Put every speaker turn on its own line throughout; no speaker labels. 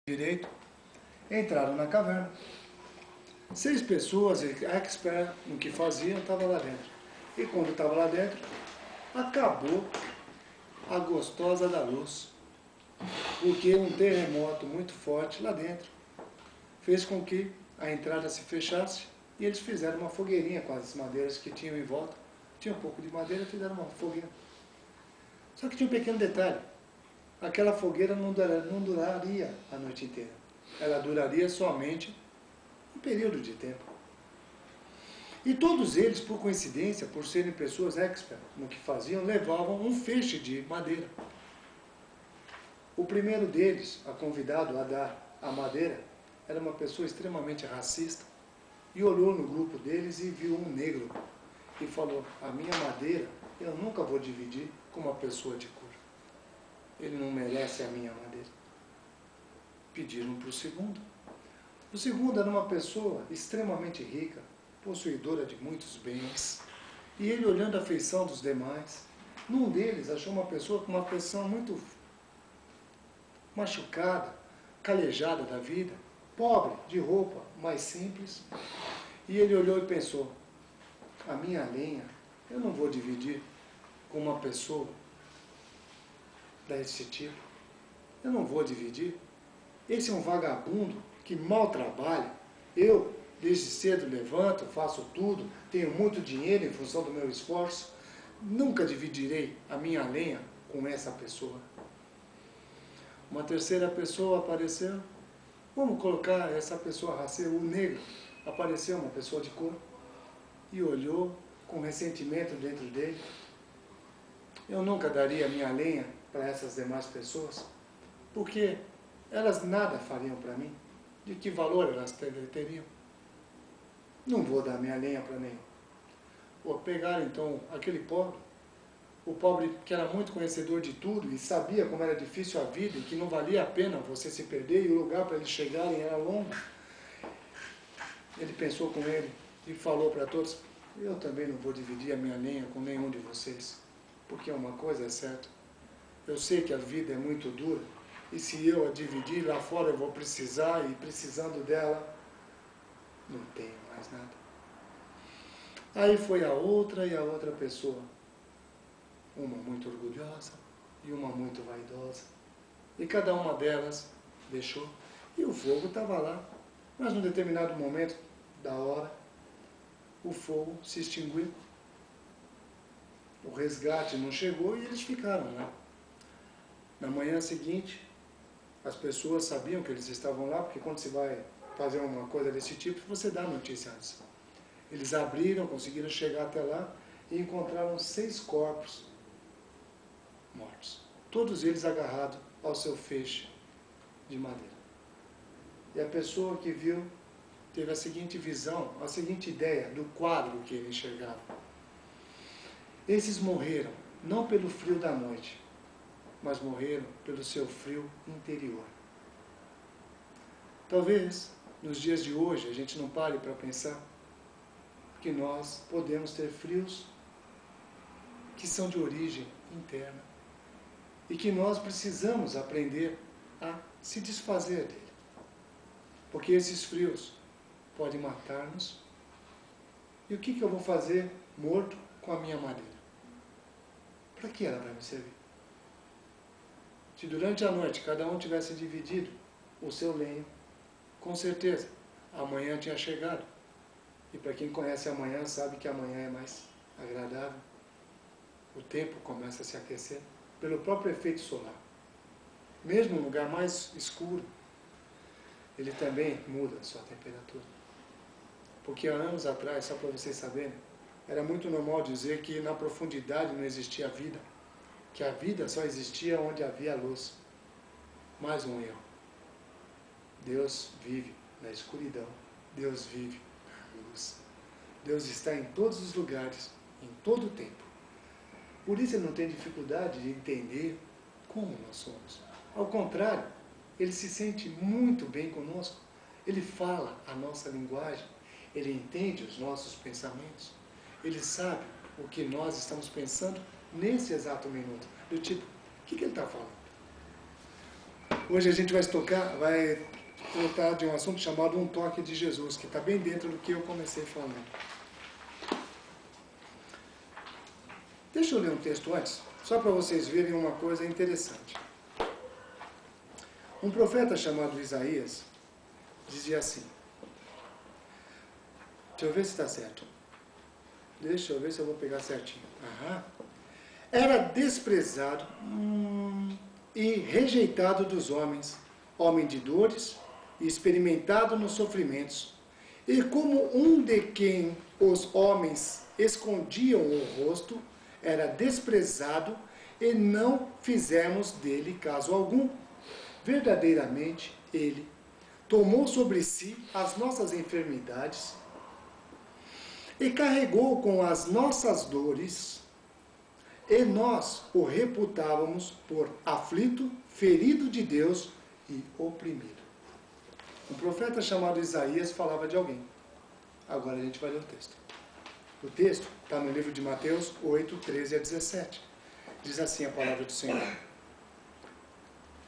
direito, entraram na caverna. 6 pessoas, expert no que faziam, estavam lá dentro. E quando estava lá dentro, acabou a gostosa da luz. Porque um terremoto muito forte lá dentro fez com que a entrada se fechasse e eles fizeram uma fogueirinha com as madeiras que tinham em volta. Tinha um pouco de madeira, fizeram uma fogueira. Só que tinha um pequeno detalhe. Aquela fogueira não duraria a noite inteira. Ela duraria somente um período de tempo. E todos eles, por coincidência, por serem pessoas expert no que faziam, levavam um feixe de madeira. O primeiro deles, a convidado a dar a madeira, era uma pessoa extremamente racista e olhou no grupo deles e viu um negro e falou: a minha madeira eu nunca vou dividir com uma pessoa de cor. Ele não merece a minha madeira. Pediram para o segundo. O segundo era uma pessoa extremamente rica, possuidora de muitos bens. E ele, olhando a feição dos demais, num deles achou uma pessoa com uma feição muito machucada, calejada da vida, pobre, de roupa mais simples. E ele olhou e pensou: a minha lenha eu não vou dividir com uma pessoa desse tipo. Eu não vou dividir. Esse é um vagabundo que mal trabalha. Eu, desde cedo, levanto, faço tudo, tenho muito dinheiro em função do meu esforço. Nunca dividirei a minha lenha com essa pessoa. Uma terceira pessoa apareceu. Vamos colocar essa pessoa racial, o negro. Apareceu uma pessoa de cor e olhou com ressentimento dentro dele. Eu nunca daria a minha lenha para essas demais pessoas, porque elas nada fariam para mim. De que valor elas teriam? Não vou dar minha lenha para nenhum. Vou pegar então aquele pobre, o pobre que era muito conhecedor de tudo e sabia como era difícil a vida e que não valia a pena você se perder e o lugar para eles chegarem era longo. Ele pensou com ele e falou para todos: eu também não vou dividir a minha lenha com nenhum de vocês, porque uma coisa é certa, eu sei que a vida é muito dura e se eu a dividir lá fora eu vou precisar e precisando dela não tenho mais nada. Aí foi a outra e a outra pessoa, uma muito orgulhosa e uma muito vaidosa, e cada uma delas deixou e o fogo estava lá, mas num determinado momento da hora o fogo se extinguiu, o resgate não chegou e eles ficaram lá. Na manhã seguinte, as pessoas sabiam que eles estavam lá, porque quando você vai fazer uma coisa desse tipo, você dá notícia antes. Eles abriram, conseguiram chegar até lá e encontraram 6 corpos mortos. Todos eles agarrados ao seu feixe de madeira. E a pessoa que viu teve a seguinte visão, a seguinte ideia do quadro que ele enxergava. Esses morreram não pelo frio da noite, mas morreram pelo seu frio interior. Talvez, nos dias de hoje, a gente não pare para pensar que nós podemos ter frios que são de origem interna e que nós precisamos aprender a se desfazer dele. Porque esses frios podem matar-nos. E o que eu vou fazer morto com a minha madeira? Para que ela vai me servir? Se durante a noite cada um tivesse dividido o seu lenho, com certeza amanhã tinha chegado. E para quem conhece amanhã sabe que amanhã é mais agradável. O tempo começa a se aquecer pelo próprio efeito solar. Mesmo no lugar mais escuro, ele também muda a sua temperatura. Porque há anos atrás, só para vocês saberem, era muito normal dizer que na profundidade não existia vida, que a vida só existia onde havia luz. Mais um erro. Deus vive na escuridão, Deus vive na luz. Deus está em todos os lugares, em todo o tempo. Por isso ele não tem dificuldade de entender como nós somos. Ao contrário, ele se sente muito bem conosco. Ele fala a nossa linguagem, ele entende os nossos pensamentos, ele sabe o que nós estamos pensando nesse exato minuto. Do tipo, o que ele está falando? Hoje a gente vai tratar de um assunto chamado Um Toque de Jesus, que está bem dentro do que eu comecei falando. Deixa eu ler um texto antes, só para vocês verem uma coisa interessante. Um profeta chamado Isaías dizia assim, deixa eu ver se está certo. Deixa eu ver se eu vou pegar certinho. Aham. Era desprezado e rejeitado dos homens, homem de dores e experimentado nos sofrimentos, e como um de quem os homens escondiam o rosto, era desprezado e não fizemos dele caso algum. Verdadeiramente, ele tomou sobre si as nossas enfermidades e carregou com as nossas dores, e nós o reputávamos por aflito, ferido de Deus e oprimido. Um profeta chamado Isaías falava de alguém. Agora a gente vai ler o texto. O texto está no livro de Mateus 8, 13 a 17. Diz assim a palavra do Senhor.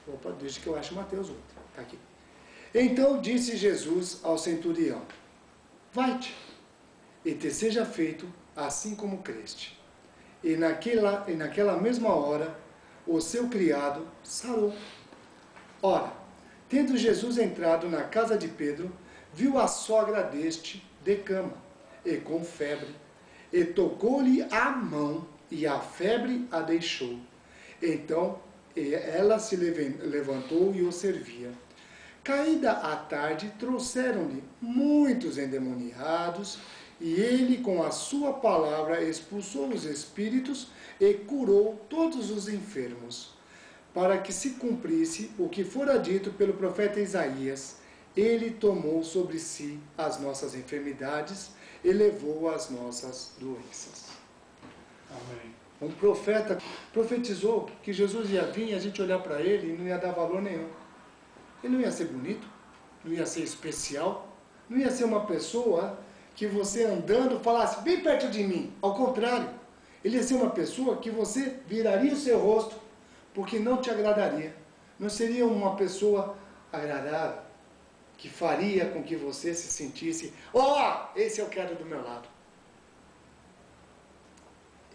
Opa, deixa que eu acho Mateus 8. Está aqui. Então disse Jesus ao centurião, vai-te, e te seja feito assim como creste. E naquela mesma hora, o seu criado sarou. Ora, tendo Jesus entrado na casa de Pedro, viu a sogra deste de cama, e com febre, e tocou-lhe a mão, e a febre a deixou. Então ela se levantou e o servia. Caída a tarde, trouxeram-lhe muitos endemoniados, e ele com a sua palavra expulsou os espíritos e curou todos os enfermos, para que se cumprisse o que fora dito pelo profeta Isaías. Ele tomou sobre si as nossas enfermidades e levou as nossas doenças.
Amém.
Um profeta profetizou que Jesus ia vir e a gente olhar para ele e não ia dar valor nenhum. Ele não ia ser bonito, não ia ser especial, não ia ser uma pessoa que você andando falasse bem perto de mim. Ao contrário, ele ia ser uma pessoa que você viraria o seu rosto, porque não te agradaria. Não seria uma pessoa agradável, que faria com que você se sentisse, esse eu quero do meu lado.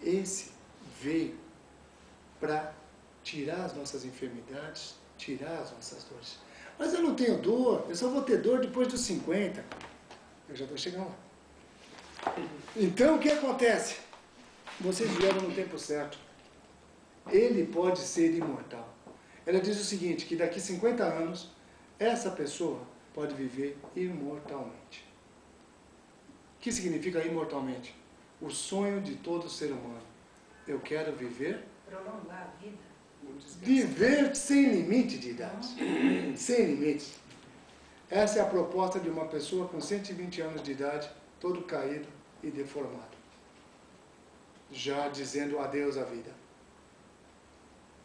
Esse veio para tirar as nossas enfermidades, tirar as nossas dores. Mas eu não tenho dor, eu só vou ter dor depois dos 50. Eu já estou chegando lá. Então o que acontece? Vocês vieram no tempo certo. Ele pode ser imortal. Ela diz o seguinte, que daqui 50 anos, essa pessoa pode viver imortalmente. O que significa imortalmente? O sonho de todo ser humano. Eu quero viver...
Prolongar a vida.
Viver sem limite de idade. Sem limites. Essa é a proposta de uma pessoa com 120 anos de idade, todo caído e deformado. Já dizendo adeus à vida.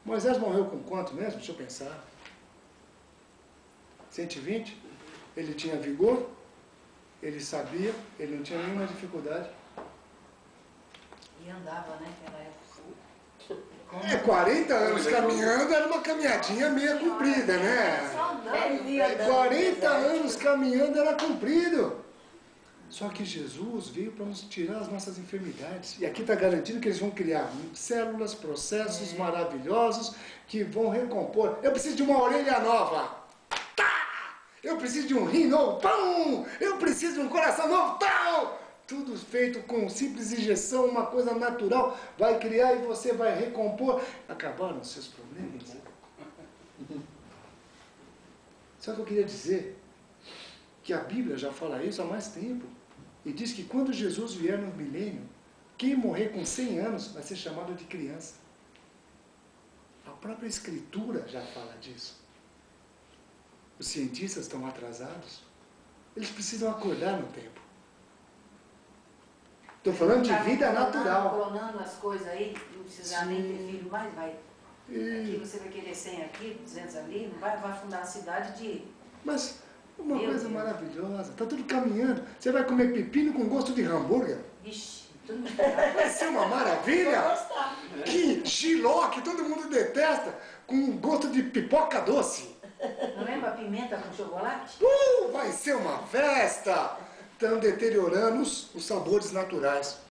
Moisés morreu com quanto mesmo? Deixa eu pensar. 120? Ele tinha vigor, ele sabia, ele não tinha nenhuma dificuldade.
E andava, né, naquela época.
40 anos caminhando era uma caminhadinha meio comprida, né? 40 anos caminhando era comprido. Só que Jesus veio para nos tirar as nossas enfermidades. E aqui está garantindo que eles vão criar células, processos maravilhosos que vão recompor. Eu preciso de uma orelha nova. Tá! Eu preciso de um rim novo. Pão! Eu preciso de um coração novo. Tal! Tudo feito com simples injeção, uma coisa natural, vai criar e você vai recompor. Acabaram os seus problemas? Só que eu queria dizer que a Bíblia já fala isso há mais tempo. E diz que quando Jesus vier no milênio, quem morrer com 100 anos vai ser chamado de criança. A própria Escritura já fala disso. Os cientistas estão atrasados. Eles precisam acordar no tempo. Estou falando de vida natural.
Clonando as coisas aí, não precisar nem ter filho mais, vai. Aqui você vai querer 100 aqui, 200 ali, não vai fundar a cidade de...
Mas uma coisa maravilhosa, está tudo caminhando. Você vai comer pepino com gosto de hambúrguer?
Vixe, tudo
Vai ser uma maravilha! Que giló que todo mundo detesta, com gosto de pipoca doce.
Não lembra a pimenta com chocolate?
Vai ser uma festa! Estão deteriorando os sabores naturais.